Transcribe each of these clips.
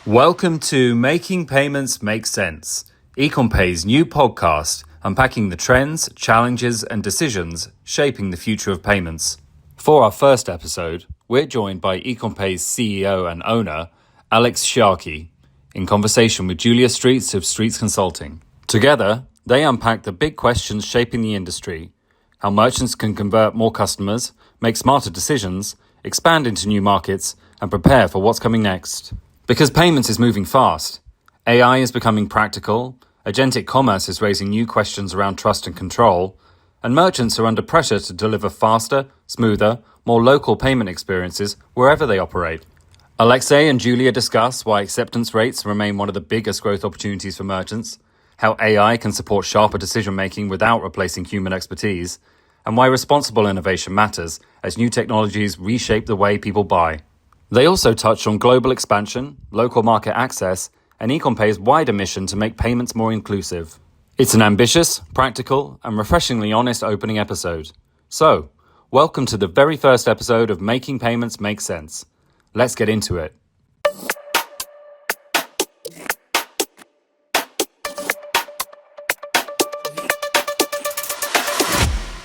Welcome to Making Payments Make Sense, Ecommpay's new podcast unpacking the trends, challenges, and decisions shaping the future of payments. For our first episode, we're joined by Ecommpay's CEO and owner, Aleex Sjarki, in conversation with Julia Streets of Streets Consulting. Together, they unpack the big questions shaping the industry, how merchants can convert more customers, make smarter decisions, expand into new markets, and prepare for what's coming next. Because payments is moving fast, AI is becoming practical, agentic commerce is raising new questions around trust and control, and merchants are under pressure to deliver faster, smoother, more local payment experiences wherever they operate. Alexei and Julia discuss why acceptance rates remain one of the biggest growth opportunities for merchants, how AI can support sharper decision-making without replacing human expertise, and why responsible innovation matters as new technologies reshape the way people buy. They also touch on global expansion, local market access, and Ecommpay's wider mission to make payments more inclusive. It's an ambitious, practical, and refreshingly honest opening episode. So, welcome to the very first episode of Making Payments Make Sense. Let's get into it.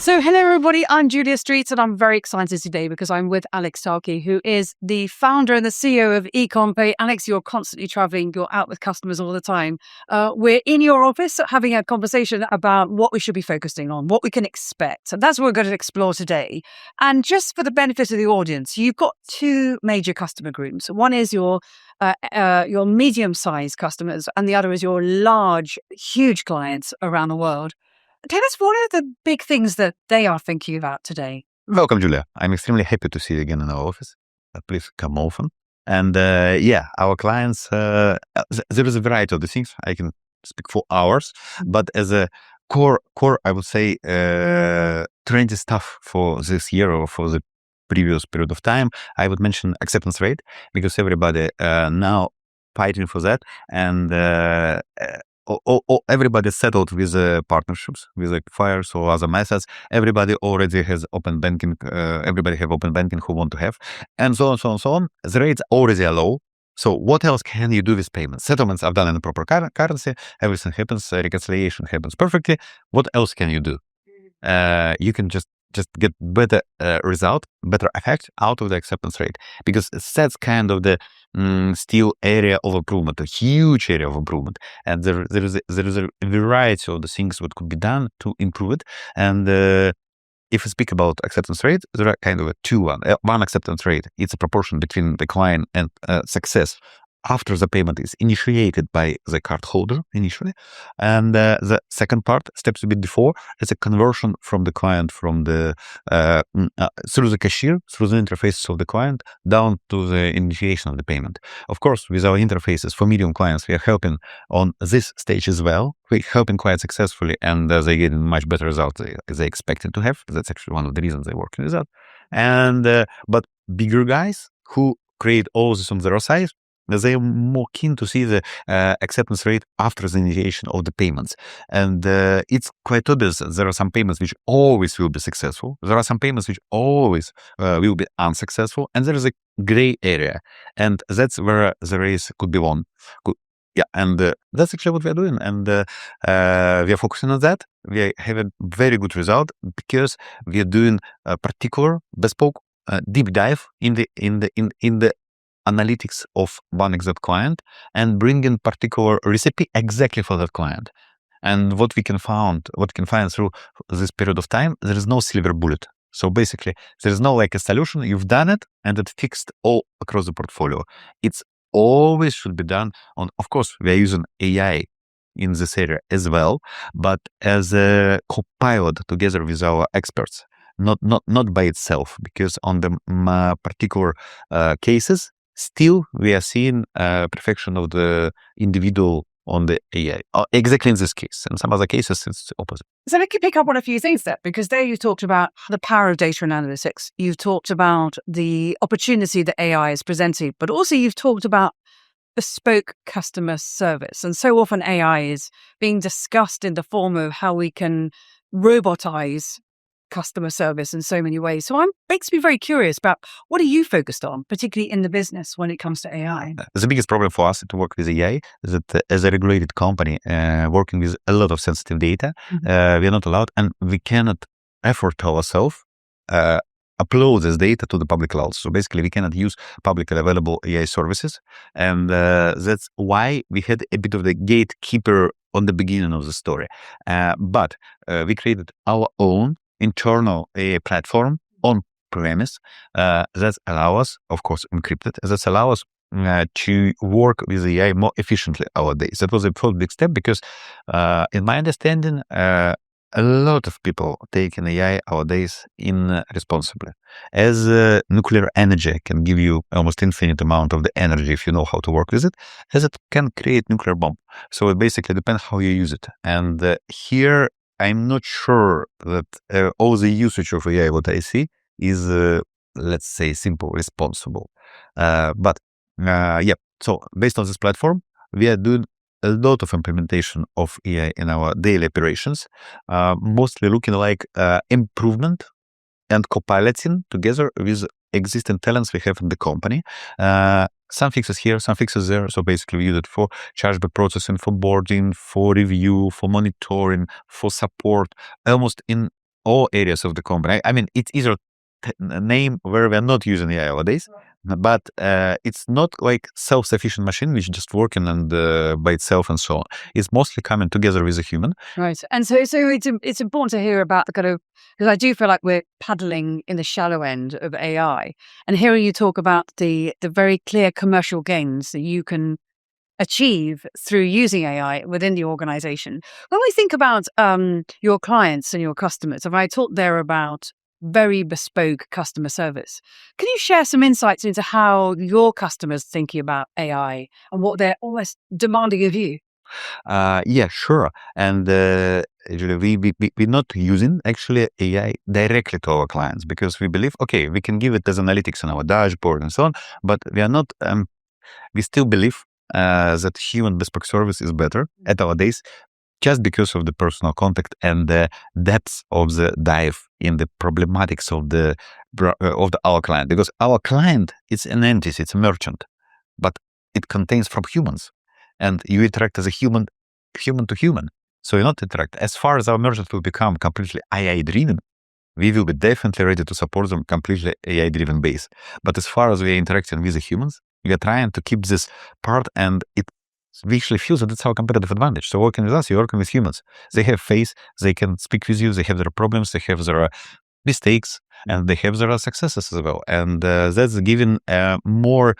So hello everybody, I'm Julia Streets and I'm very excited today because I'm with Aleex Sjarki, who is the founder and the CEO of Ecommpay. Alex, you're constantly traveling, you're out with customers all the time. We're in your office having a conversation about what we should be focusing on, what we can expect. And that's what we're going to explore today. And just for the benefit of the audience, you've got two major customer groups. One is your medium-sized customers and the other is your large, huge clients around the world. Tell us, what are the big things that they are thinking about today? Welcome, Julia. I'm extremely happy to see you again in our office. Please come often. And our clients, there is a variety of the things. I can speak for hours, but as a core, I would say, trendy stuff for this year or for the previous period of time, I would mention acceptance rate, because everybody now fighting for that. And everybody settled with partnerships with Fires or other methods. Everybody already has open banking. Everybody have open banking who want to have, and so on, so on, so on. The rates already are low. So what else can you do with payments? Settlements are done in the proper currency. Everything happens. Reconciliation happens perfectly. What else can you do? You can just get better result, better effect out of the acceptance rate, because that's kind of the still area of improvement, a huge area of improvement, and there is a variety of the things that could be done to improve it. And if we speak about acceptance rate, there are kind of one acceptance rate. It's a proportion between the client and success after the payment is initiated by the cardholder initially. And the second part, steps a bit before, is a conversion from the client, from the through the cashier, through the interfaces of the client, down to the initiation of the payment. Of course, with our interfaces for medium clients, we are helping on this stage as well. We're helping quite successfully, and they get much better results they expected to have. That's actually one of the reasons they're working with that. And but bigger guys who create all this on their side, they are more keen to see the acceptance rate after the initiation of the payments. And it's quite obvious that there are some payments which always will be successful. There are some payments which always will be unsuccessful. And there is a gray area. And that's where the race could be won. And that's actually what we're doing. And we are focusing on that. We have a very good result because we are doing a particular bespoke deep dive in the analytics of one exact client and bring in particular recipe exactly for that client. And what we can find through this period of time, there is no silver bullet. So basically, there is no like a solution. You've done it and it fixed all across the portfolio. It's always should be done on, of course, we are using AI in this area as well, but as a copilot together with our experts, not by itself, because on the particular cases, still, we are seeing perfection of the individual on the AI, exactly in this case. In some other cases, it's the opposite. So let me pick up on a few things there, because there you talked about the power of data and analytics. You've talked about the opportunity that AI is presenting, but also you've talked about bespoke customer service. And so often AI is being discussed in the form of how we can robotize customer service in so many ways. So makes me very curious about what are you focused on, particularly in the business when it comes to AI? The biggest problem for us to work with AI is that as a regulated company working with a lot of sensitive data, we are not allowed and we cannot afford ourselves upload this data to the public cloud. So basically, we cannot use publicly available AI services. And that's why we had a bit of the gatekeeper on the beginning of the story. But we created our own internal AI platform on premise that allow us, of course, encrypted, that allow us to work with AI more efficiently nowadays. That was a first big step because, in my understanding, a lot of people take AI nowadays irresponsibly. As nuclear energy can give you almost infinite amount of the energy if you know how to work with it, as it can create nuclear bomb. So it basically depends how you use it. And here, I'm not sure that all the usage of AI, what I see, is, let's say, simple, responsible. But so based on this platform, we are doing a lot of implementation of AI in our daily operations, mostly looking like improvement and copiloting together with existing talents we have in the company. Some fixes here, some fixes there. So basically we use it for chargeback processing, for boarding, for review, for monitoring, for support, almost in all areas of the company. I mean, it's either a name where we're not using AI nowadays, but it's not like self-sufficient machine which just working and by itself and so on. It's mostly coming together with a human. Right. And so it's important to hear about the kind of, because I do feel like we're paddling in the shallow end of AI, and hearing you talk about the very clear commercial gains that you can achieve through using AI within the organization. When we think about your clients and your customers, and I talked there about very bespoke customer service, can you share some insights into how your customers are thinking about AI and what they're almost demanding of you? Yeah, sure. And usually we're not using actually AI directly to our clients because we believe, okay, we can give it as analytics on our dashboard and so on, but we are not, we still believe that human bespoke service is better at our days just because of the personal contact and the depth of the dive in the problematics of our client. Because our client is an entity, it's a merchant, but it contains from humans, and you interact as a human to human. So you not interact. As far as our merchants will become completely AI driven, we will be definitely ready to support them completely AI driven base. But as far as we are interacting with the humans, we are trying to keep this part, and we actually feel that it's our competitive advantage. So working with us, you're working with humans. They have face, they can speak with you, they have their problems, they have their mistakes, and they have their successes as well. And that's giving a more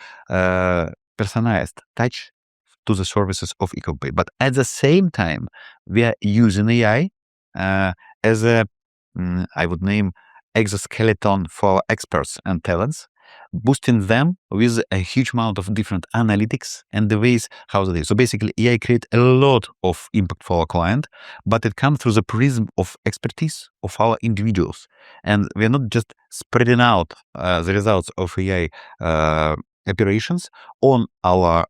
personalized touch to the services of Ecommpay. But at the same time, we are using AI as I would name exoskeleton for experts and talents, boosting them with a huge amount of different analytics and the ways how they do. So basically, AI creates a lot of impact for our client, but it comes through the prism of expertise of our individuals. And we're not just spreading out the results of AI operations on our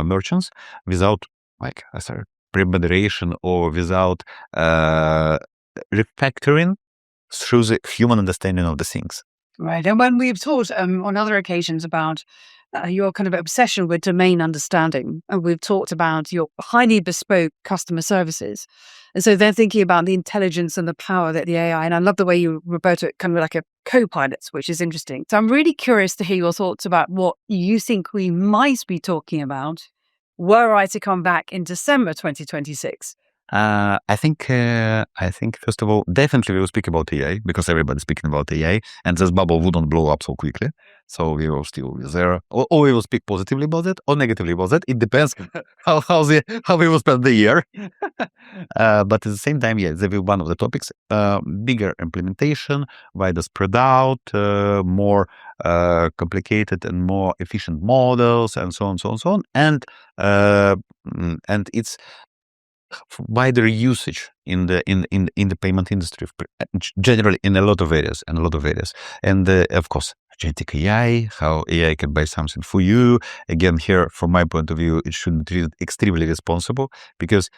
merchants without, like I said, preponderation or without refactoring through the human understanding of the things. Right. And when we've talked on other occasions about your kind of obsession with domain understanding, and we've talked about your highly bespoke customer services. And so they're thinking about the intelligence and the power that the AI, and I love the way you refer to it kind of like a copilot, which is interesting. So I'm really curious to hear your thoughts about what you think we might be talking about were I to come back in December 2026. I think first of all, definitely we will speak about AI because everybody's speaking about AI, and this bubble wouldn't blow up so quickly. So we will still be there, or we will speak positively about it or negatively about it. It depends how we will spend the year. But at the same time, yeah, they will be one of the topics. Bigger implementation, wider spread out, more complicated and more efficient models, and so on, so on, so on. And it's wider usage in the payment industry, generally in a lot of areas, and of course. Agentic AI, how AI can buy something for you. Again, here, from my point of view, it should be treated extremely responsible, because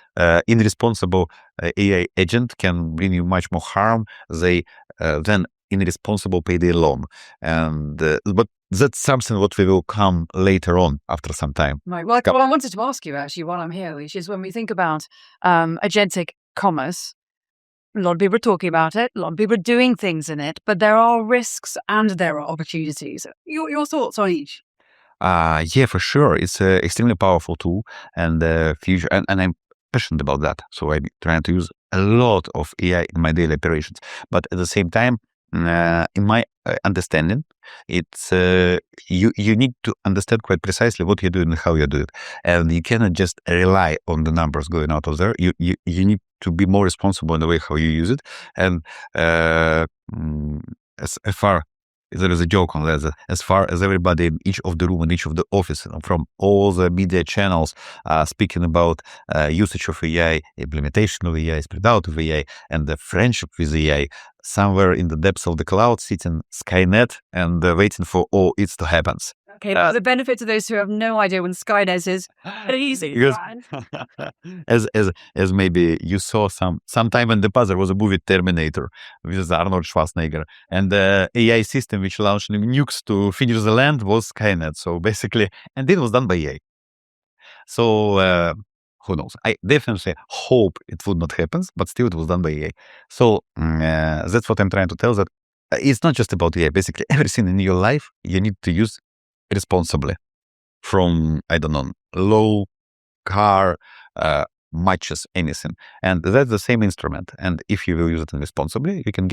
irresponsible AI agent can bring you much more harm than irresponsible payday loan. And but that's something what we will come later on after some time. Right. Well, I wanted to ask you actually while I'm here, which is when we think about agentic commerce, a lot of people are talking about it, a lot of people are doing things in it, but there are risks and there are opportunities. Your thoughts on each? Yeah, for sure. It's an extremely powerful tool, and future, and I'm passionate about that. So I'm trying to use a lot of AI in my daily operations. But at the same time, in my understanding, it's you need to understand quite precisely what you're doing and how you're doing it, and you cannot just rely on the numbers going out of there. You need to be more responsible in the way how you use it, and as far there is a joke on that. As far as everybody in each of the room and each of the office, from all the media channels, speaking about usage of AI, implementation of AI, spread out of AI, and the friendship with AI, somewhere in the depths of the cloud, sitting Skynet and waiting for all it to happen. Okay, the benefit to those who have no idea when Skynet is easy. Because as maybe you saw sometime in the past, there was a movie Terminator with Arnold Schwarzenegger, and the AI system which launched nukes to finish the land was Skynet. So basically, and it was done by AI. So who knows? I definitely hope it would not happen, but still it was done by AI. So that's what I'm trying to tell, that it's not just about AI. Basically, everything in your life you need to use responsibly. From, I don't know, low car, matches, anything. And that's the same instrument. And if you will use it responsibly, you can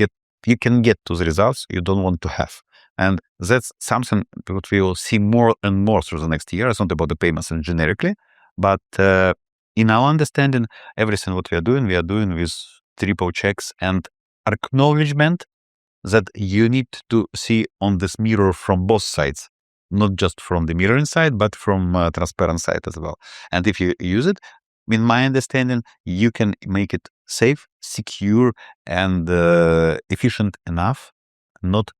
get to the results you don't want to have. And that's something that we will see more and more through the next year. It's not about the payments and generically, but in our understanding, everything what we are doing with triple checks and acknowledgement that you need to see on this mirror from both sides, not just from the mirroring side, but from transparent side as well. And if you use it, in my understanding, you can make it safe, secure, and efficient enough, not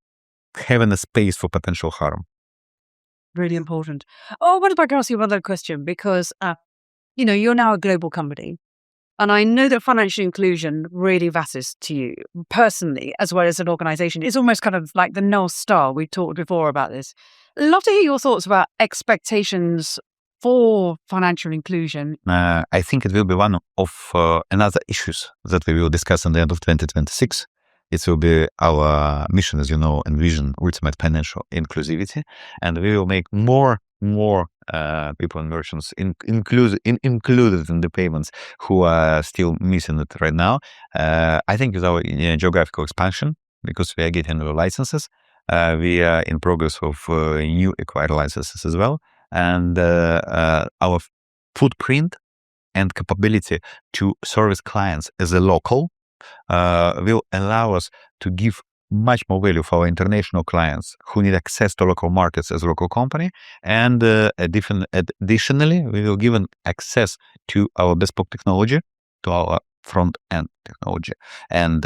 having a space for potential harm. Really important. Oh, what if I can ask you another question? Because, you're now a global company. And I know that financial inclusion really matters to you personally, as well as an organization. It's almost kind of like the North Star. We talked before about this. I'd love to hear your thoughts about expectations for financial inclusion. I think it will be one of another issues that we will discuss in the end of 2026. It will be our mission, as you know, and vision, ultimate financial inclusivity. And we will make more people and merchants included in the payments who are still missing it right now. I think with our geographical expansion, because we are getting the licenses, we are in progress of new acquired licenses as well. And our footprint and capability to service clients as a local will allow us to give much more value for our international clients who need access to local markets as a local company. And additionally, we will give access to our bespoke technology, to our front-end technology, and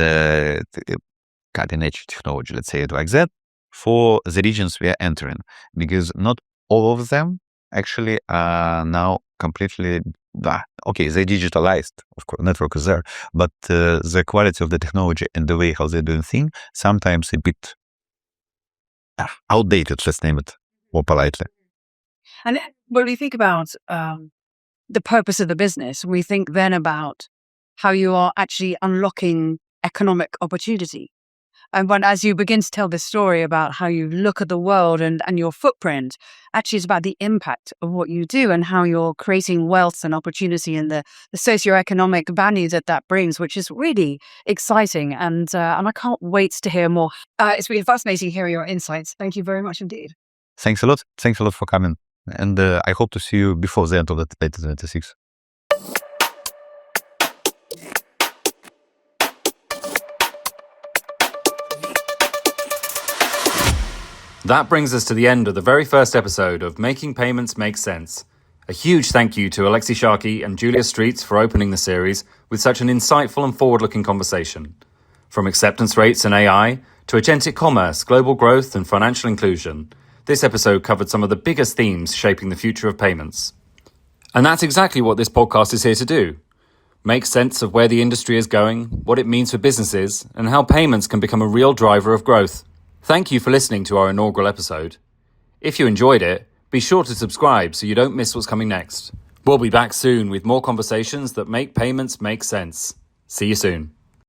cutting-edge technology, let's say it like that, for the regions we are entering. Because not all of them actually are now completely they're digitalized, of course, network is there, but the quality of the technology and the way how they're doing things sometimes a bit outdated, let's name it more politely. And when we think about the purpose of the business, we think then about how you are actually unlocking economic opportunity. And as you begin to tell this story about how you look at the world and your footprint, actually it's about the impact of what you do and how you're creating wealth and opportunity and the socioeconomic value that brings, which is really exciting. And I can't wait to hear more. It's been fascinating hearing your insights. Thank you very much indeed. Thanks a lot. Thanks a lot for coming. And I hope to see you before the end of 2026. That brings us to the end of the very first episode of Making Payments Make Sense. A huge thank you to Aleex Sjarki and Julia Streets for opening the series with such an insightful and forward-looking conversation. From acceptance rates and AI to agentic commerce, global growth and financial inclusion, this episode covered some of the biggest themes shaping the future of payments. And that's exactly what this podcast is here to do. Make sense of where the industry is going, what it means for businesses, and how payments can become a real driver of growth. Thank you for listening to our inaugural episode. If you enjoyed it, be sure to subscribe so you don't miss what's coming next. We'll be back soon with more conversations that make payments make sense. See you soon.